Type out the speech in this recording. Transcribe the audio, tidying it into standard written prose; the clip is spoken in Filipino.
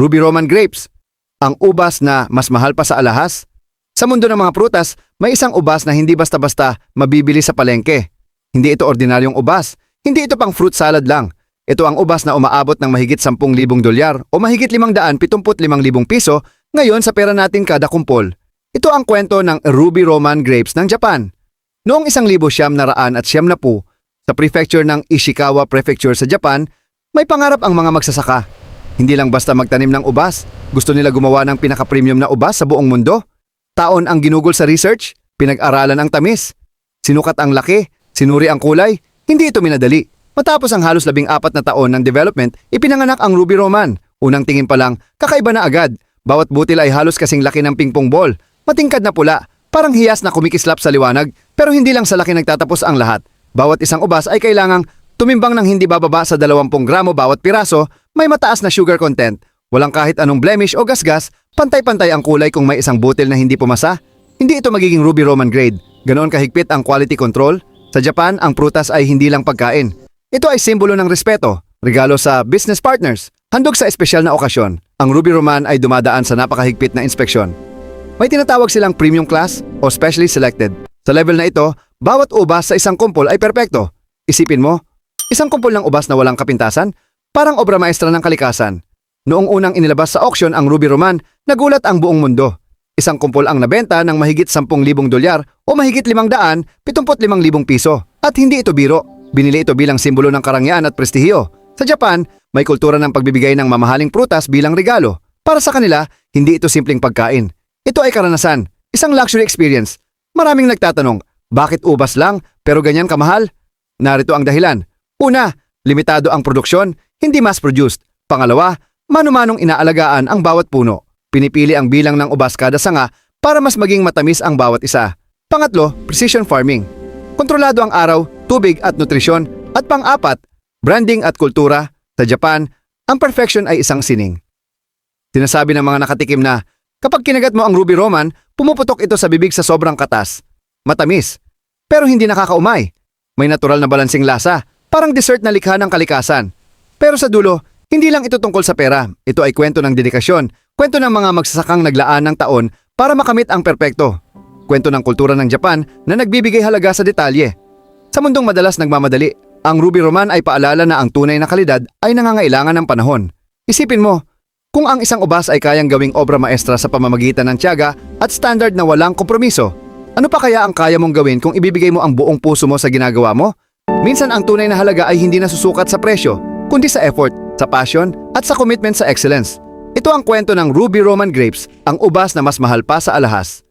Ruby Roman grapes, ang ubas na mas mahal pa sa alahas. Sa mundo ng mga prutas, may isang ubas na hindi basta-basta mabibili sa palengke. Hindi ito ordinaryong ubas, hindi ito pang fruit salad lang. Ito ang ubas na umaabot ng mahigit 10,000 dolyar o mahigit 575,000 piso ngayon sa pera natin kada kumpol. Ito ang kwento ng Ruby Roman grapes ng Japan. Noong 1990 sa prefecture ng Ishikawa Prefecture sa Japan, may pangarap ang mga magsasaka. Hindi lang basta magtanim ng ubas, gusto nila gumawa ng pinaka-premium na ubas sa buong mundo. Taon ang ginugol sa research, pinag-aralan ang tamis, sinukat ang laki, sinuri ang kulay, hindi ito minadali. Matapos ang halos 14 na taon ng development, ipinanganak ang Ruby Roman. Unang tingin pa lang, kakaiba na agad. Bawat butil ay halos kasing laki ng pingpong ball, matingkad na pula, parang hiyas na kumikislap sa liwanag, pero hindi lang sa laki nagtatapos ang lahat. Bawat isang ubas ay kailangang tumimbang ng hindi bababa sa 20 gramo bawat piraso, may mataas na sugar content, walang kahit anong blemish o gasgas, pantay-pantay ang kulay kung may isang butil na hindi pumasa. Hindi ito magiging Ruby Roman grade. Ganoon kahigpit ang quality control. Sa Japan, ang prutas ay hindi lang pagkain. Ito ay simbolo ng respeto, regalo sa business partners, handog sa espesyal na okasyon. Ang Ruby Roman ay dumadaan sa napakahigpit na inspeksyon. May tinatawag silang premium class o specially selected. Sa level na ito, bawat ubas sa isang kumpol ay perpekto. Isipin mo, isang kumpol ng ubas na walang kapintasan, parang obra maestra ng kalikasan. Noong unang inilabas sa auction ang Ruby Roman, nagulat ang buong mundo. Isang kumpol ang nabenta ng mahigit 10,000 dolyar o mahigit 575,000 piso. At hindi ito biro. Binili ito bilang simbolo ng karangyaan at prestihiyo. Sa Japan, may kultura ng pagbibigay ng mamahaling prutas bilang regalo. Para sa kanila, hindi ito simpleng pagkain. Ito ay karanasan, isang luxury experience. Maraming nagtatanong, bakit ubas lang pero ganyan kamahal? Narito ang dahilan. Una, limitado ang produksyon, hindi mass-produced. Pangalawa, mano-manong inaalagaan ang bawat puno. Pinipili ang bilang ng ubas kada sanga para mas maging matamis ang bawat isa. Pangatlo, precision farming. Kontrolado ang araw, tubig at nutrisyon. At pang-apat, branding at kultura. Sa Japan, ang perfection ay isang sining. Sinasabi ng mga nakatikim na, kapag kinagat mo ang Ruby Roman, pumuputok ito sa bibig sa sobrang katas. Matamis, pero hindi nakakaumay. May natural na balansing lasa, parang dessert na likha ng kalikasan. Pero sa dulo, hindi lang ito tungkol sa pera. Ito ay kwento ng dedikasyon, kwento ng mga magsasakang naglaan ng taon para makamit ang perpekto. Kwento ng kultura ng Japan na nagbibigay halaga sa detalye. Sa mundong madalas nagmamadali, ang Ruby Roman ay paalala na ang tunay na kalidad ay nangangailangan ng panahon. Isipin mo, kung ang isang ubas ay kayang gawing obra maestra sa pamamagitan ng tiyaga at standard na walang kompromiso, ano pa kaya ang kaya mong gawin kung ibibigay mo ang buong puso mo sa ginagawa mo? Minsan ang tunay na halaga ay hindi nasusukat sa presyo, kundi sa effort, sa passion at sa commitment sa excellence. Ito ang kwento ng Ruby Roman grapes, ang ubas na mas mahal pa sa alahas.